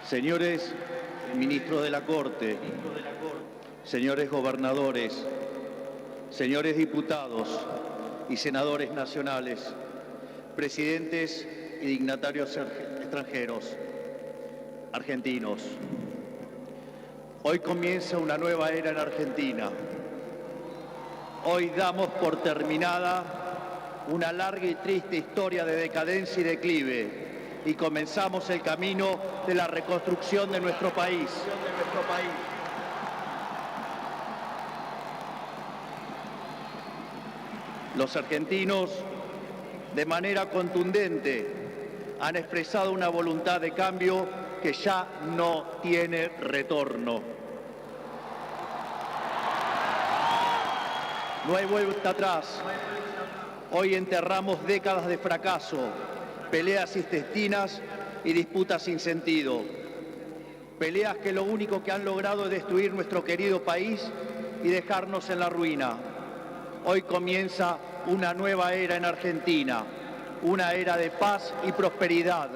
Señores ministros de la Corte, señores gobernadores, señores diputados y senadores nacionales, presidentes y dignatarios extranjeros, argentinos. Hoy comienza una nueva era en Argentina. Hoy damos por terminada una larga y triste historia de decadencia y declive y comenzamos el camino de la reconstrucción de nuestro país. Los argentinos, de manera contundente, han expresado una voluntad de cambio que ya no tiene retorno. No hay vuelta atrás. Hoy enterramos décadas de fracaso, peleas intestinas y disputas sin sentido. Peleas que lo único que han logrado es destruir nuestro querido país y dejarnos en la ruina. Hoy comienza una nueva era en Argentina, una era de paz y prosperidad,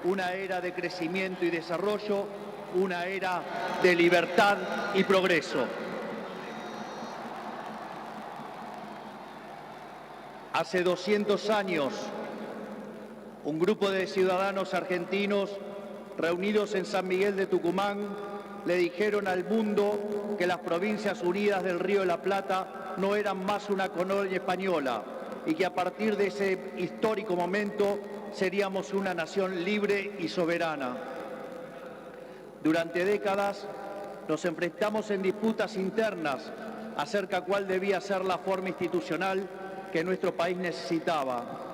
una era de crecimiento y desarrollo, una era de libertad y progreso. Hace 200 años, un grupo de ciudadanos argentinos reunidos en San Miguel de Tucumán le dijeron al mundo que las Provincias Unidas del Río de la Plata no eran más una colonia española y que a partir de ese histórico momento seríamos una nación libre y soberana. Durante décadas nos enfrentamos en disputas internas acerca de cuál debía ser la forma institucional que nuestro país necesitaba.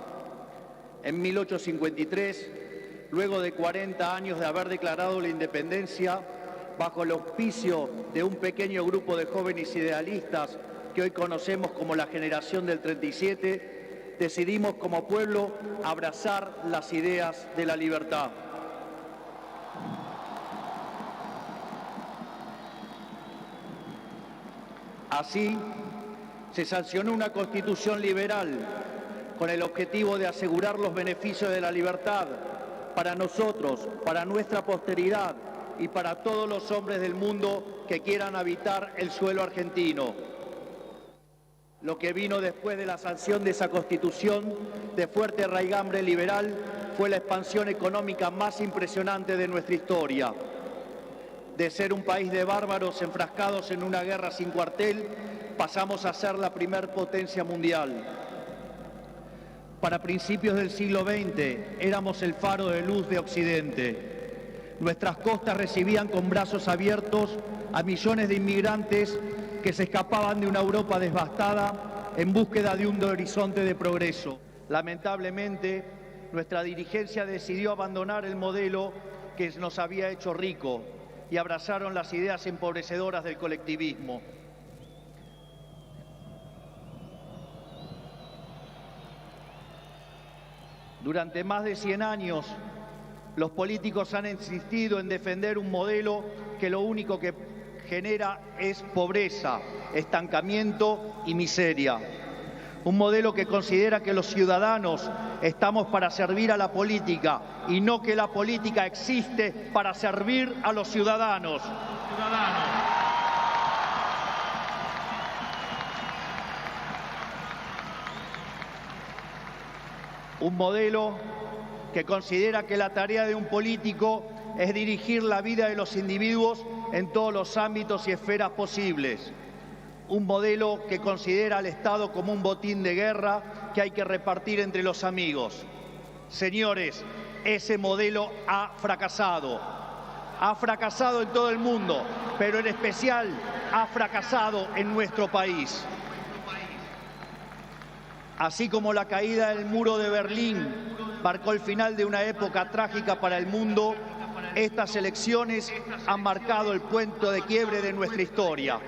En 1853, luego de 40 años de haber declarado la independencia, bajo el auspicio de un pequeño grupo de jóvenes idealistas que hoy conocemos como la generación del 37, decidimos como pueblo abrazar las ideas de la libertad. Así, se sancionó una constitución liberal con el objetivo de asegurar los beneficios de la libertad para nosotros, para nuestra posteridad y para todos los hombres del mundo que quieran habitar el suelo argentino. Lo que vino después de la sanción de esa constitución de fuerte raigambre liberal fue la expansión económica más impresionante de nuestra historia. De ser un país de bárbaros enfrascados en una guerra sin cuartel, pasamos a ser la primer potencia mundial. Para principios del siglo XX éramos el faro de luz de Occidente. Nuestras costas recibían con brazos abiertos a millones de inmigrantes que se escapaban de una Europa devastada en búsqueda de un horizonte de progreso. Lamentablemente, nuestra dirigencia decidió abandonar el modelo que nos había hecho rico y abrazaron las ideas empobrecedoras del colectivismo. Durante más de 100 años, los políticos han insistido en defender un modelo que lo único que genera es pobreza, estancamiento y miseria. Un modelo que considera que los ciudadanos estamos para servir a la política y no que la política existe para servir a los ciudadanos. Un modelo que considera que la tarea de un político es dirigir la vida de los individuos en todos los ámbitos y esferas posibles. Un modelo que considera al Estado como un botín de guerra que hay que repartir entre los amigos. Señores, ese modelo ha fracasado. Ha fracasado en todo el mundo, pero en especial ha fracasado en nuestro país. Así como la caída del muro de Berlín marcó el final de una época trágica para el mundo, estas elecciones han marcado el punto de quiebre de nuestra historia.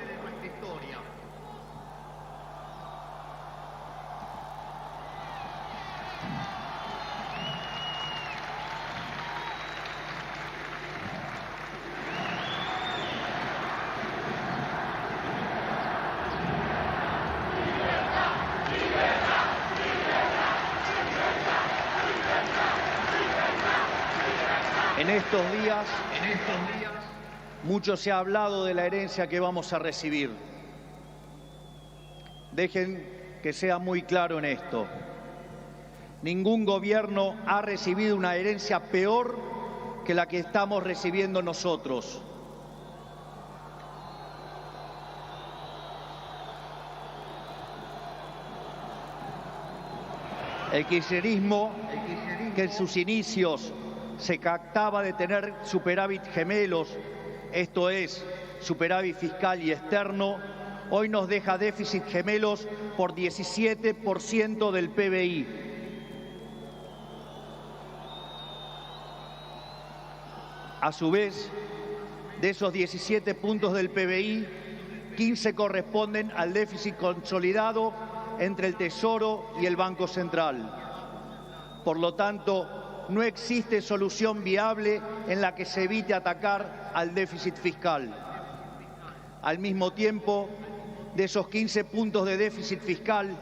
En En estos días, mucho se ha hablado de la herencia que vamos a recibir. Dejen que sea muy claro en esto. Ningún gobierno ha recibido una herencia peor que la que estamos recibiendo nosotros. El kirchnerismo, que en sus inicios se jactaba de tener superávit gemelos, esto es, superávit fiscal y externo, hoy nos deja déficit gemelos por 17% del PBI. A su vez, de esos 17 puntos del PBI, 15 corresponden al déficit consolidado entre el Tesoro y el Banco Central. Por lo tanto, no existe solución viable en la que se evite atacar al déficit fiscal. Al mismo tiempo, de esos 15 puntos de déficit fiscal,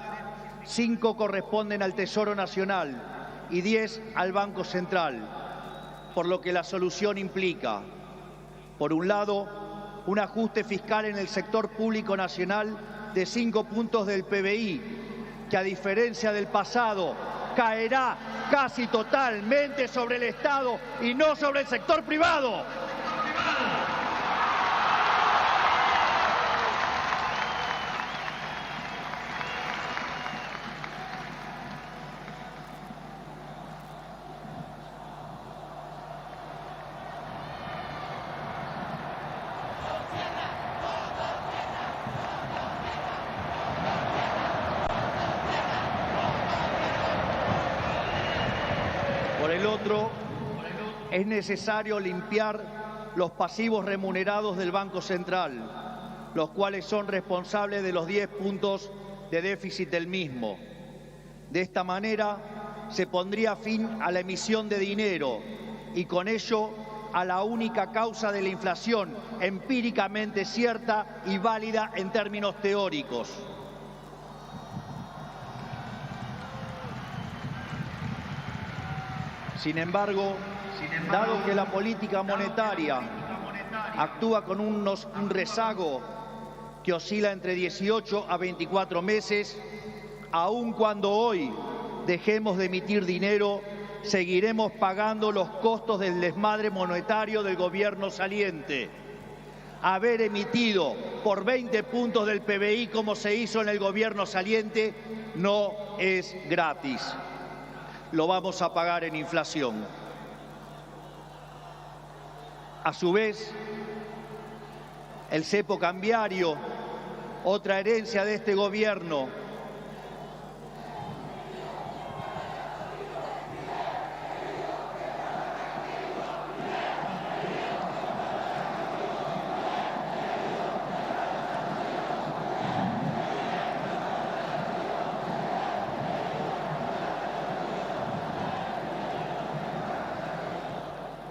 5 corresponden al Tesoro Nacional y 10 al Banco Central, por lo que la solución implica, por un lado, un ajuste fiscal en el sector público nacional de 5 puntos del PBI, que a diferencia del pasado, caerá casi totalmente sobre el Estado y no sobre el sector privado. Por el otro, es necesario limpiar los pasivos remunerados del Banco Central, los cuales son responsables de los 10 puntos de déficit del mismo. De esta manera, se pondría fin a la emisión de dinero y con ello a la única causa de la inflación empíricamente cierta y válida en términos teóricos. Sin embargo, dado que la política monetaria actúa con un rezago que oscila entre 18 a 24 meses, aun cuando hoy dejemos de emitir dinero, seguiremos pagando los costos del desmadre monetario del gobierno saliente. Haber emitido por 20 puntos del PBI como se hizo en el gobierno saliente no es gratis. Lo vamos a pagar en inflación. A su vez, el cepo cambiario, otra herencia de este gobierno,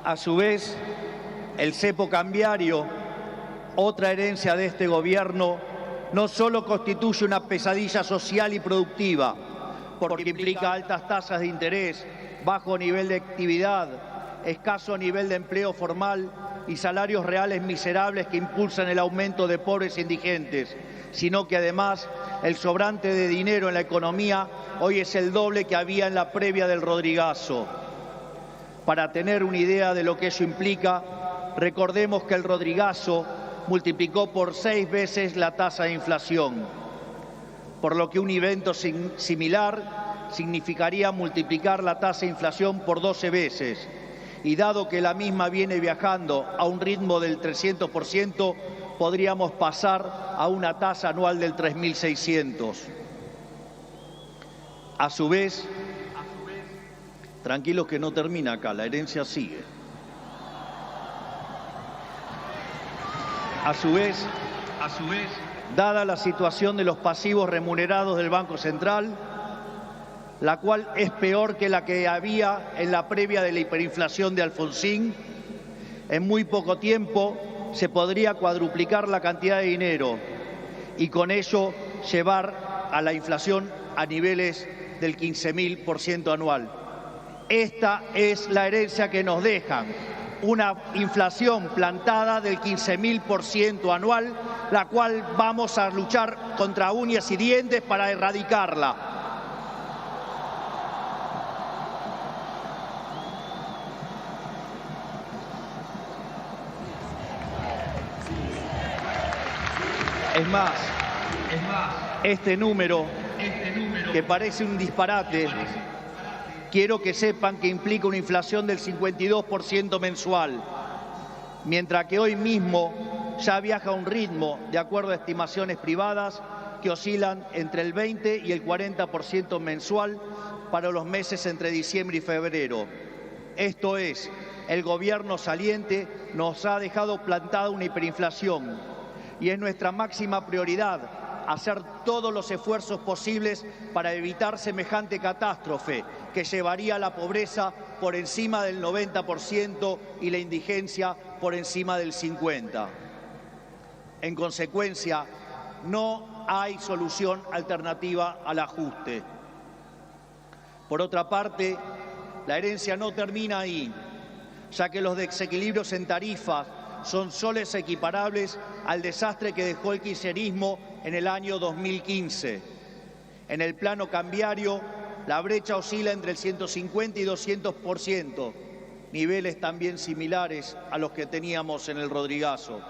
a su vez, el cepo cambiario, otra herencia de este gobierno, no solo constituye una pesadilla social y productiva, porque implica altas tasas de interés, bajo nivel de actividad, escaso nivel de empleo formal y salarios reales miserables que impulsan el aumento de pobres e indigentes, sino que además el sobrante de dinero en la economía hoy es el doble que había en la previa del Rodrigazo. Para tener una idea de lo que eso implica, recordemos que el Rodrigazo multiplicó por 6 veces la tasa de inflación, por lo que un evento similar significaría multiplicar la tasa de inflación por 12 veces. Y dado que la misma viene viajando a un ritmo del 300%, podríamos pasar a una tasa anual del 3.600. A su vez, tranquilos que no termina acá, la herencia sigue. A su vez, dada la situación de los pasivos remunerados del Banco Central, la cual es peor que la que había en la previa de la hiperinflación de Alfonsín, en muy poco tiempo se podría cuadruplicar la cantidad de dinero y con ello llevar a la inflación a niveles del 15.000% anual. Esta es la herencia que nos dejan. una inflación plantada del 15.000% anual, la cual vamos a luchar contra uñas y dientes para erradicarla. Es más, este número, que parece un disparate, quiero que sepan que implica una inflación del 52% mensual, mientras que hoy mismo ya viaja a un ritmo, de acuerdo a estimaciones privadas, que oscilan entre el 20 y el 40% mensual para los meses entre diciembre y febrero. Esto es, el gobierno saliente nos ha dejado plantada una hiperinflación y es nuestra máxima prioridad hacer todos los esfuerzos posibles para evitar semejante catástrofe que llevaría a la pobreza por encima del 90% y la indigencia por encima del 50%. En consecuencia, no hay solución alternativa al ajuste. Por otra parte, la herencia no termina ahí, ya que los desequilibrios en tarifas son soles equiparables al desastre que dejó el kirchnerismo en el año 2015. En el plano cambiario, la brecha oscila entre el 150 y 200%, niveles también similares a los que teníamos en el Rodrigazo.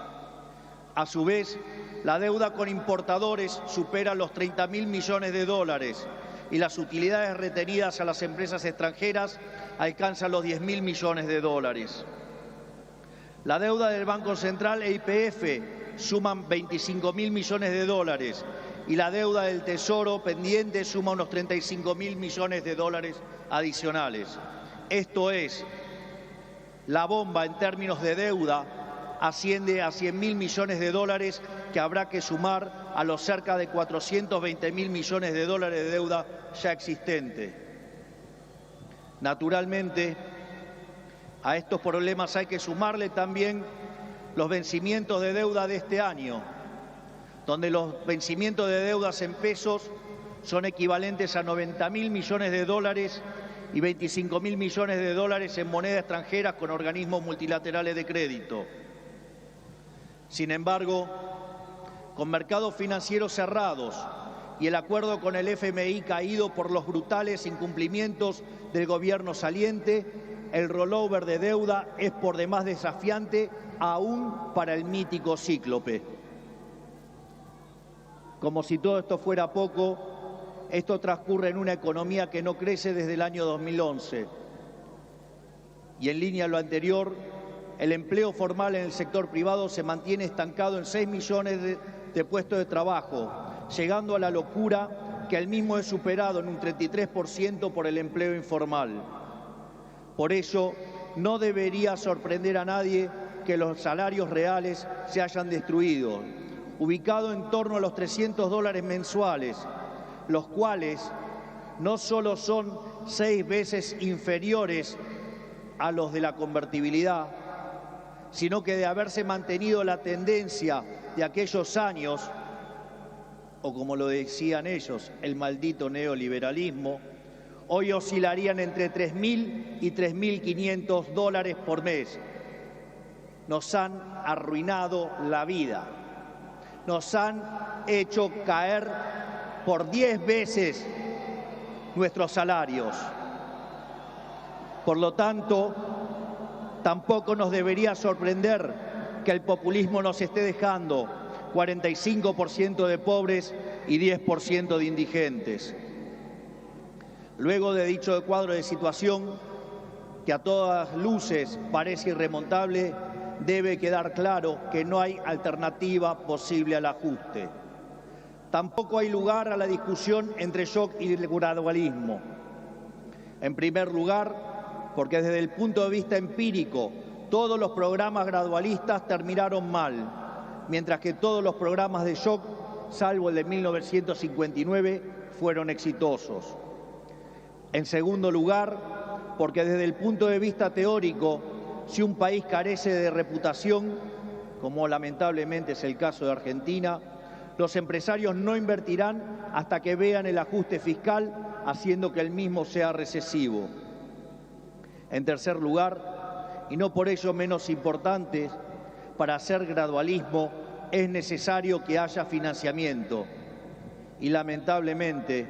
A su vez, la deuda con importadores supera los 30.000 millones de dólares y las utilidades retenidas a las empresas extranjeras alcanzan los 10.000 millones de dólares. La deuda del Banco Central e YPF suman 25.000 millones de dólares y la deuda del Tesoro pendiente suma unos 35.000 millones de dólares adicionales. Esto es, la bomba en términos de deuda asciende a 100.000 millones de dólares que habrá que sumar a los cerca de 420.000 millones de dólares de deuda ya existente. Naturalmente, a estos problemas hay que sumarle también los vencimientos de deuda de este año, donde los vencimientos de deudas en pesos son equivalentes a 90.000 millones de dólares y 25.000 millones de dólares en moneda extranjera con organismos multilaterales de crédito. Sin embargo, con mercados financieros cerrados y el acuerdo con el FMI caído por los brutales incumplimientos del gobierno saliente, el rollover de deuda es por demás desafiante aún para el mítico cíclope. Como si todo esto fuera poco, esto transcurre en una economía que no crece desde el año 2011. Y en línea a lo anterior, el empleo formal en el sector privado se mantiene estancado en 6 millones de puestos de trabajo, llegando a la locura que el mismo es superado en un 33% por el empleo informal. Por ello, no debería sorprender a nadie que los salarios reales se hayan destruido, ubicado en torno a los $300 mensuales, los cuales no solo son 6 veces inferiores a los de la convertibilidad, sino que de haberse mantenido la tendencia de aquellos años, o como lo decían ellos, el maldito neoliberalismo, hoy oscilarían entre 3.000 y 3.500 dólares por mes. Nos han arruinado la vida. Nos han hecho caer por 10 veces nuestros salarios. Por lo tanto, tampoco nos debería sorprender que el populismo nos esté dejando 45% de pobres y 10% de indigentes. Luego de dicho cuadro de situación, que a todas luces parece irremontable, debe quedar claro que no hay alternativa posible al ajuste. Tampoco hay lugar a la discusión entre shock y el gradualismo. En primer lugar, porque desde el punto de vista empírico, todos los programas gradualistas terminaron mal, mientras que todos los programas de shock, salvo el de 1959, fueron exitosos. En segundo lugar, porque desde el punto de vista teórico, si un país carece de reputación, como lamentablemente es el caso de Argentina, los empresarios no invertirán hasta que vean el ajuste fiscal, haciendo que el mismo sea recesivo. En tercer lugar, y no por ello menos importantes, para hacer gradualismo es necesario que haya financiamiento. Y lamentablemente,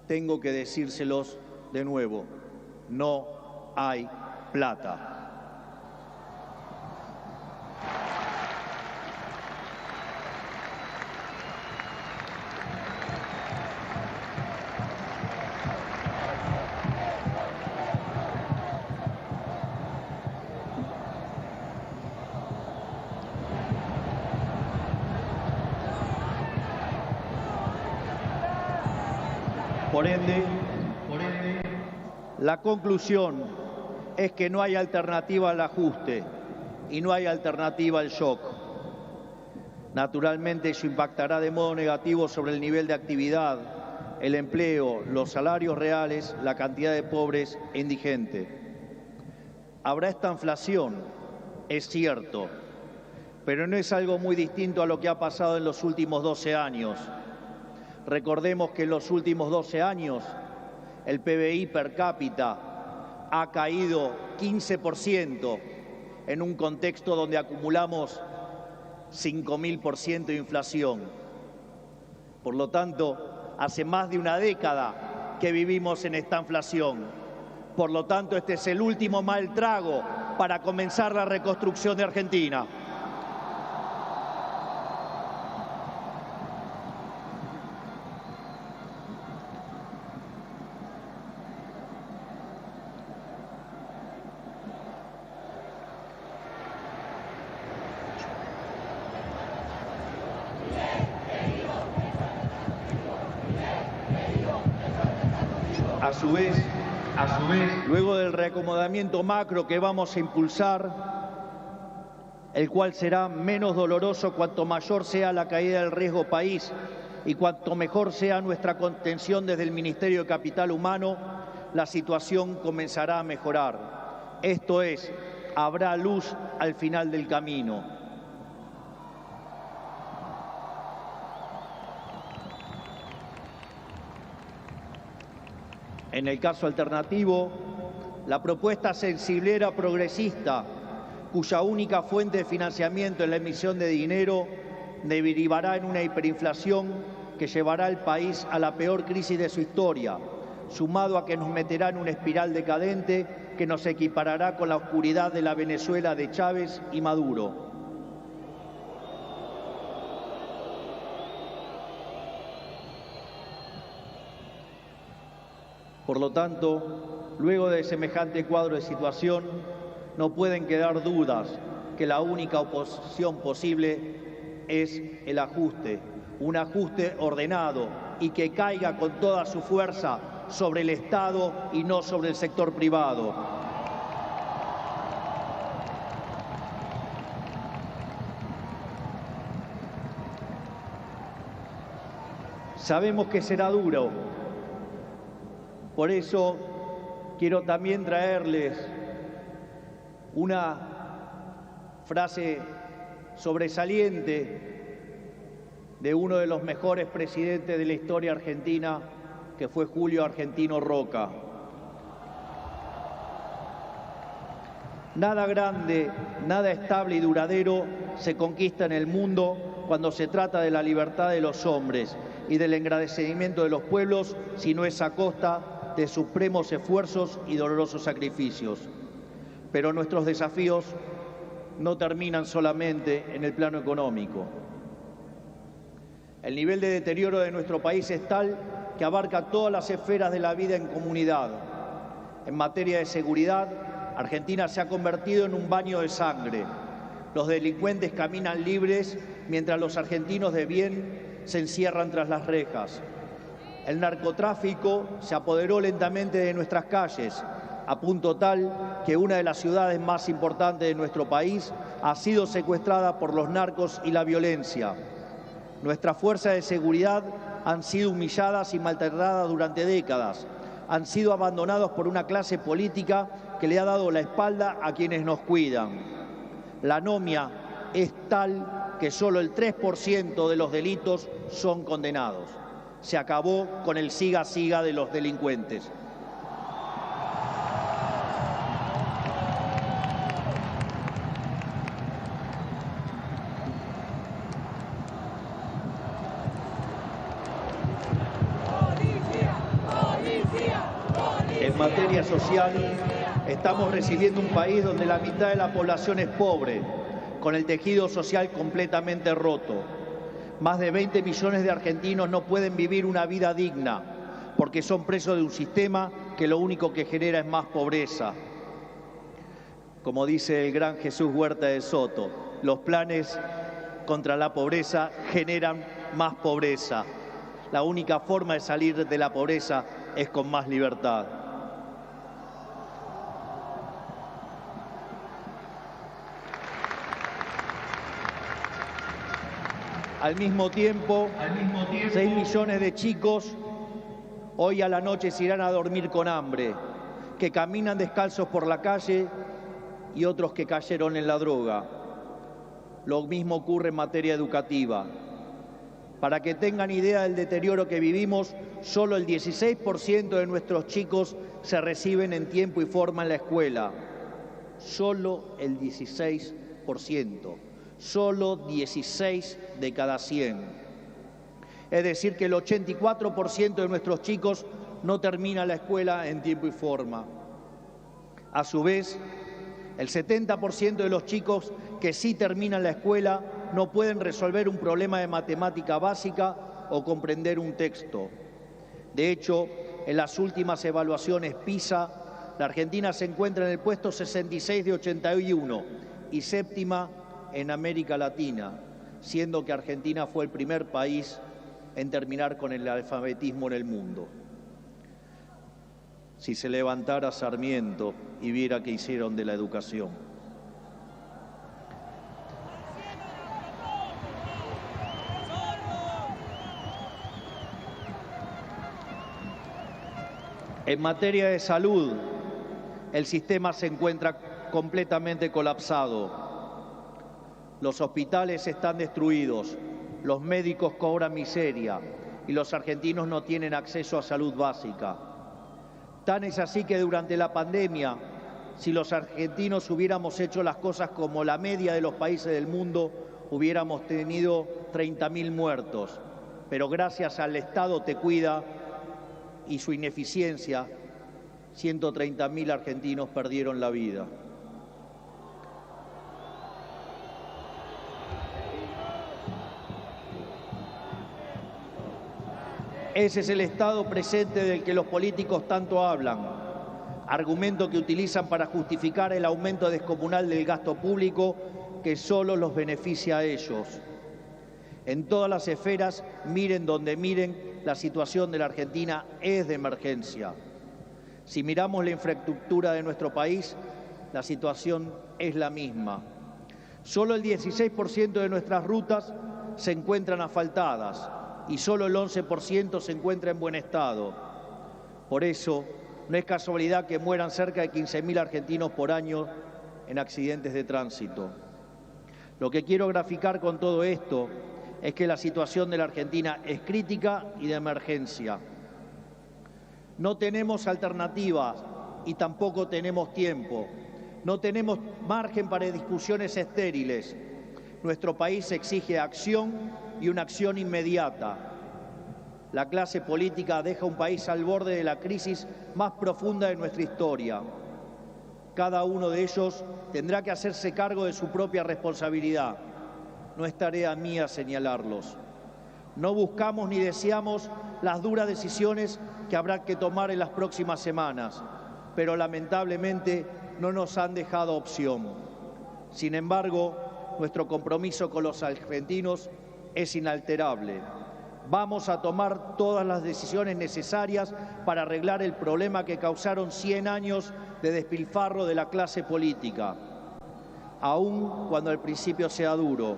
tengo que decírselos de nuevo, no hay plata. Por ende, la conclusión es que no hay alternativa al ajuste y no hay alternativa al shock. Naturalmente, eso impactará de modo negativo sobre el nivel de actividad, el empleo, los salarios reales, la cantidad de pobres e indigentes. Habrá esta inflación, es cierto, pero no es algo muy distinto a lo que ha pasado en los últimos 12 años. Recordemos que en los últimos 12 años el PBI per cápita ha caído 15% en un contexto donde acumulamos 5.000% de inflación. Por lo tanto, hace más de una década que vivimos en esta inflación. Por lo tanto, este es el último mal trago para comenzar la reconstrucción de Argentina. A su vez, luego del reacomodamiento macro que vamos a impulsar, el cual será menos doloroso cuanto mayor sea la caída del riesgo país y cuanto mejor sea nuestra contención desde el Ministerio de Capital Humano, la situación comenzará a mejorar. Esto es, habrá luz al final del camino. En el caso alternativo, la propuesta sensiblera progresista, cuya única fuente de financiamiento es la emisión de dinero, derivará en una hiperinflación que llevará al país a la peor crisis de su historia, sumado a que nos meterá en una espiral decadente que nos equiparará con la oscuridad de la Venezuela de Chávez y Maduro. Por lo tanto, luego de semejante cuadro de situación, no pueden quedar dudas que la única oposición posible es el ajuste, un ajuste ordenado y que caiga con toda su fuerza sobre el Estado y no sobre el sector privado. Sabemos que será duro. Por eso quiero también traerles una frase sobresaliente de uno de los mejores presidentes de la historia argentina, que fue Julio Argentino Roca. Nada grande, nada estable y duradero se conquista en el mundo cuando se trata de la libertad de los hombres y del engrandecimiento de los pueblos, si no es a costa de supremos esfuerzos y dolorosos sacrificios. Pero nuestros desafíos no terminan solamente en el plano económico. El nivel de deterioro de nuestro país es tal que abarca todas las esferas de la vida en comunidad. En materia de seguridad, Argentina se ha convertido en un baño de sangre. Los delincuentes caminan libres mientras los argentinos de bien se encierran tras las rejas. El narcotráfico se apoderó lentamente de nuestras calles, a punto tal que una de las ciudades más importantes de nuestro país ha sido secuestrada por los narcos y la violencia. Nuestras fuerzas de seguridad han sido humilladas y maltratadas durante décadas. Han sido abandonados por una clase política que le ha dado la espalda a quienes nos cuidan. La anomia es tal que solo el 3% de los delitos son condenados. Se acabó con el siga-siga de los delincuentes. materia social, estamos recibiendo un país donde la mitad de la población es pobre, con el tejido social completamente roto. Más de 20 millones de argentinos no pueden vivir una vida digna porque son presos de un sistema que lo único que genera es más pobreza. Como dice el gran Jesús Huerta de Soto, los planes contra la pobreza generan más pobreza. La única forma de salir de la pobreza es con más libertad. Al mismo tiempo, 6 millones de chicos hoy a la noche se irán a dormir con hambre, que caminan descalzos por la calle y otros que cayeron en la droga. Lo mismo ocurre en materia educativa. Para que tengan idea del deterioro que vivimos, solo el 16% de nuestros chicos se reciben en tiempo y forma en la escuela. Solo el 16%. Solo 16 de cada 100. Es decir, que el 84% de nuestros chicos no termina la escuela en tiempo y forma. A su vez, el 70% de los chicos que sí terminan la escuela no pueden resolver un problema de matemática básica o comprender un texto. De hecho, en las últimas evaluaciones PISA, la Argentina se encuentra en el puesto 66 de 81 y séptima en América Latina, siendo que Argentina fue el primer país en terminar con el analfabetismo en el mundo. Si se levantara Sarmiento y viera qué hicieron de la educación. En materia de salud, el sistema se encuentra completamente colapsado. Los hospitales están destruidos, los médicos cobran miseria y los argentinos no tienen acceso a salud básica. Tan es así que durante la pandemia, si los argentinos hubiéramos hecho las cosas como la media de los países del mundo, hubiéramos tenido 30.000 muertos. Pero gracias al Estado Te Cuida y su ineficiencia, 130.000 argentinos perdieron la vida. Ese es el estado presente del que los políticos tanto hablan, argumento que utilizan para justificar el aumento descomunal del gasto público que solo los beneficia a ellos. En todas las esferas, miren donde miren, la situación de la Argentina es de emergencia. Si miramos la infraestructura de nuestro país, la situación es la misma. Solo el 16% de nuestras rutas se encuentran asfaltadas y solo el 11% se encuentra en buen estado. Por eso, no es casualidad que mueran cerca de 15.000 argentinos por año en accidentes de tránsito. Lo que quiero graficar con todo esto es que la situación de la Argentina es crítica y de emergencia. No tenemos alternativas y tampoco tenemos tiempo. No tenemos margen para discusiones estériles. Nuestro país exige acción y una acción inmediata. La clase política deja un país al borde de la crisis más profunda de nuestra historia. Cada uno de ellos tendrá que hacerse cargo de su propia responsabilidad. No es tarea mía señalarlos. No buscamos ni deseamos las duras decisiones que habrá que tomar en las próximas semanas, pero lamentablemente no nos han dejado opción. Sin embargo, nuestro compromiso con los argentinos es inalterable. Vamos a tomar todas las decisiones necesarias para arreglar el problema que causaron 100 años de despilfarro de la clase política, aun cuando al principio sea duro.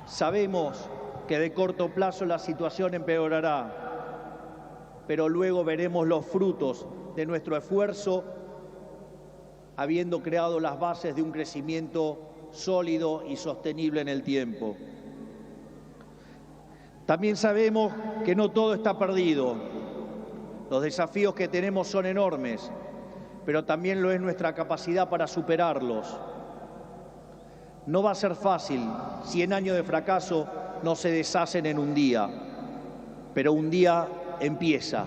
Sabemos que de corto plazo la situación empeorará, pero luego veremos los frutos de nuestro esfuerzo, habiendo creado las bases de un crecimiento sólido y sostenible en el tiempo. También sabemos que no todo está perdido. Los desafíos que tenemos son enormes, pero también lo es nuestra capacidad para superarlos. No va a ser fácil, 100 años de fracaso no se deshacen en un día, pero un día empieza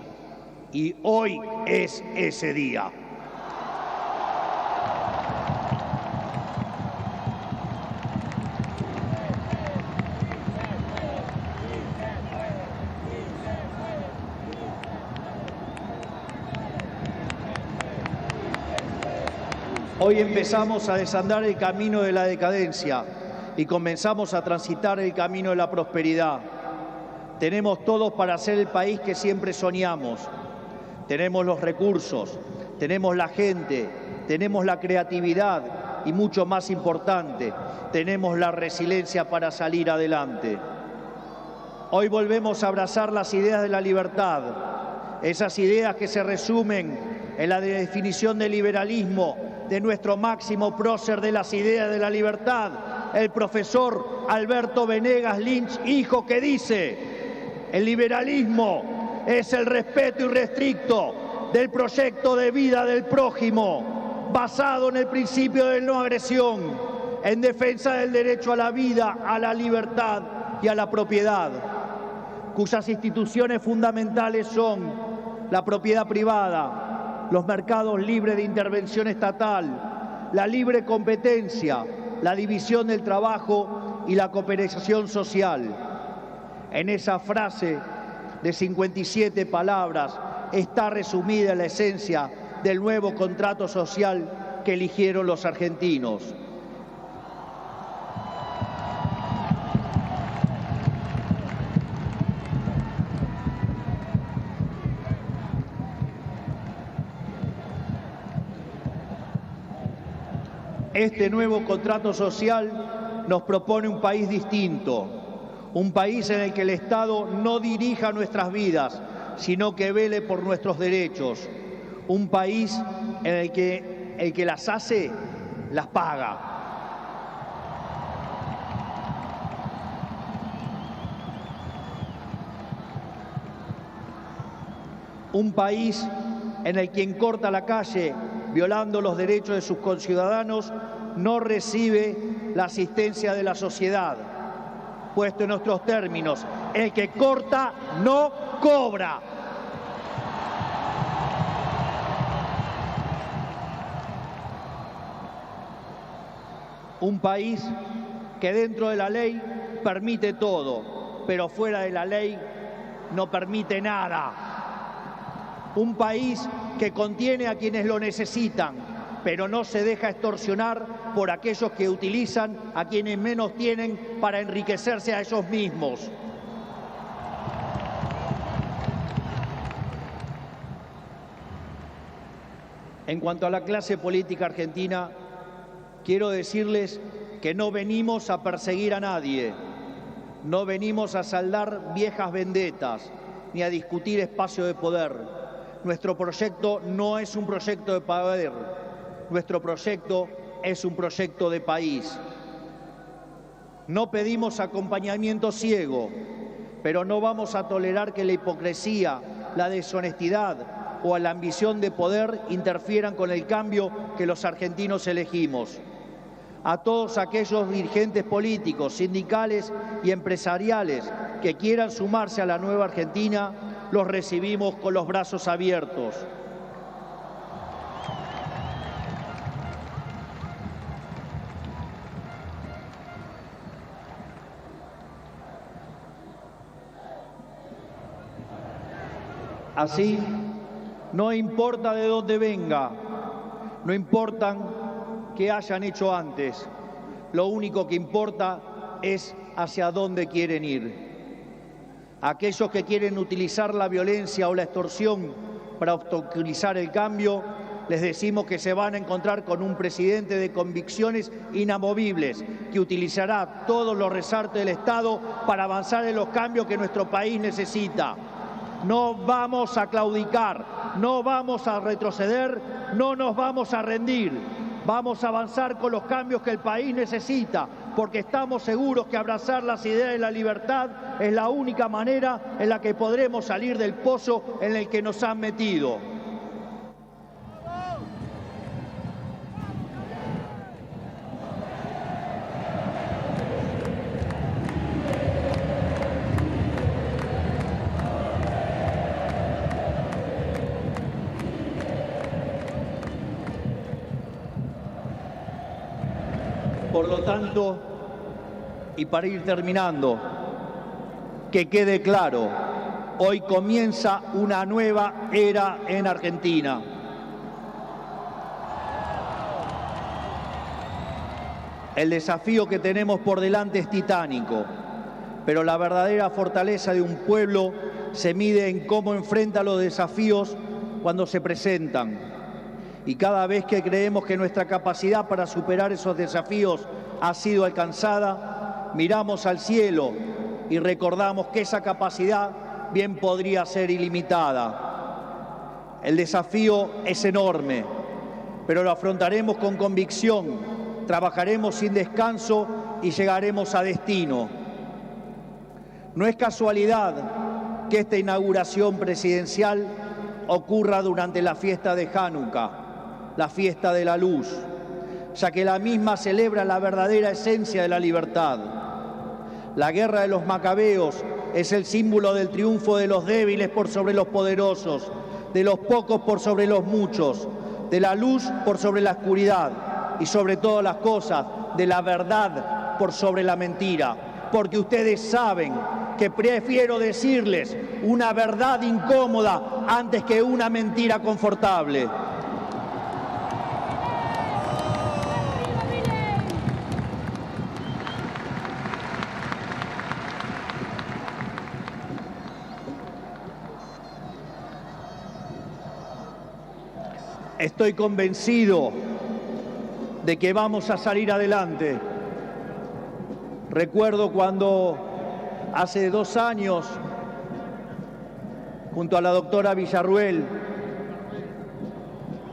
y hoy es ese día. Hoy empezamos a desandar el camino de la decadencia y comenzamos a transitar el camino de la prosperidad. Tenemos todos para ser el país que siempre soñamos. Tenemos los recursos, tenemos la gente, tenemos la creatividad y, mucho más importante, tenemos la resiliencia para salir adelante. Hoy volvemos a abrazar las ideas de la libertad, esas ideas que se resumen en la definición del liberalismo de nuestro máximo prócer de las ideas de la libertad, el profesor Alberto Venegas Lynch, hijo, que dice: el liberalismo es el respeto irrestricto del proyecto de vida del prójimo, basado en el principio de no agresión, en defensa del derecho a la vida, a la libertad y a la propiedad, cuyas instituciones fundamentales son la propiedad privada, los mercados libres de intervención estatal, la libre competencia, la división del trabajo y la cooperación social. En esa frase de 57 palabras está resumida la esencia del nuevo contrato social que eligieron los argentinos. Este nuevo contrato social nos propone un país distinto, un país en el que el Estado no dirija nuestras vidas, sino que vele por nuestros derechos, un país en el que las hace, las paga. Un país en el que quien corta la calle violando los derechos de sus conciudadanos no recibe la asistencia de la sociedad. Puesto en nuestros términos, el que corta no cobra. Un país que dentro de la ley permite todo, pero fuera de la ley no permite nada. Un país que contiene a quienes lo necesitan, pero no se deja extorsionar por aquellos que utilizan a quienes menos tienen para enriquecerse a ellos mismos. En cuanto a la clase política argentina, quiero decirles que no venimos a perseguir a nadie, no venimos a saldar viejas vendetas, ni a discutir espacio de poder. Nuestro proyecto no es un proyecto de poder, nuestro proyecto es un proyecto de país. No pedimos acompañamiento ciego, pero no vamos a tolerar que la hipocresía, la deshonestidad o la ambición de poder interfieran con el cambio que los argentinos elegimos. A todos aquellos dirigentes políticos, sindicales y empresariales que quieran sumarse a la nueva Argentina, los recibimos con los brazos abiertos. Así, no importa de dónde venga, no importa qué hayan hecho antes, lo único que importa es hacia dónde quieren ir. Aquellos que quieren utilizar la violencia o la extorsión para obstaculizar el cambio, les decimos que se van a encontrar con un presidente de convicciones inamovibles, que utilizará todos los resortes del Estado para avanzar en los cambios que nuestro país necesita. No vamos a claudicar, no vamos a retroceder, no nos vamos a rendir. Vamos a avanzar con los cambios que el país necesita, porque estamos seguros que abrazar las ideas de la libertad es la única manera en la que podremos salir del pozo en el que nos han metido. Por lo tanto, y para ir terminando, que quede claro, hoy comienza una nueva era en Argentina. El desafío que tenemos por delante es titánico, pero la verdadera fortaleza de un pueblo se mide en cómo enfrenta los desafíos cuando se presentan. Y cada vez que creemos que nuestra capacidad para superar esos desafíos ha sido alcanzada, miramos al cielo y recordamos que esa capacidad bien podría ser ilimitada. El desafío es enorme, pero lo afrontaremos con convicción, trabajaremos sin descanso y llegaremos a destino. No es casualidad que esta inauguración presidencial ocurra durante la fiesta de Hanukkah, la fiesta de la luz, ya que la misma celebra la verdadera esencia de la libertad. La guerra de los macabeos es el símbolo del triunfo de los débiles por sobre los poderosos, de los pocos por sobre los muchos, de la luz por sobre la oscuridad y sobre todas las cosas, de la verdad por sobre la mentira. Porque ustedes saben que prefiero decirles una verdad incómoda antes que una mentira confortable. Estoy convencido de que vamos a salir adelante. Recuerdo cuando hace 2 años, junto a la doctora Villarruel,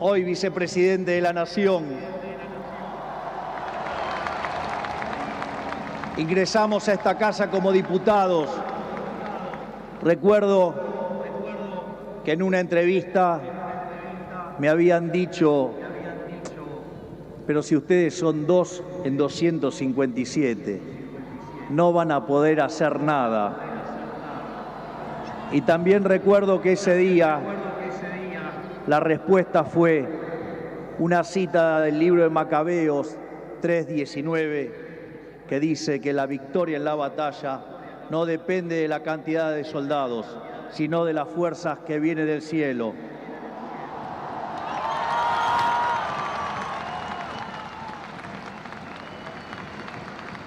hoy vicepresidente de la Nación, ingresamos a esta casa como diputados. Recuerdo que en una entrevista me habían dicho: pero si ustedes son 2 en 257, no van a poder hacer nada. Y también recuerdo que ese día la respuesta fue una cita del libro de Macabeos 3:19, que dice que la victoria en la batalla no depende de la cantidad de soldados, sino de las fuerzas que vienen del cielo.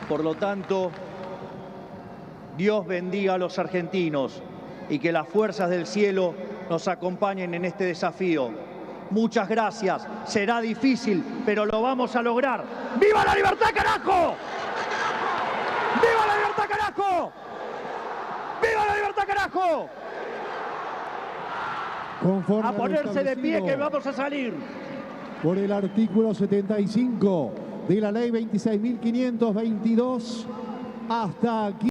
Por lo tanto, Dios bendiga a los argentinos y que las fuerzas del cielo nos acompañen en este desafío. Muchas gracias. Será difícil, pero lo vamos a lograr. ¡Viva la libertad, carajo! ¡Viva la libertad, carajo! ¡Viva la libertad, carajo! Conforme a ponerse de pie que vamos a salir. Por el artículo 75 de la ley 26.522, hasta aquí.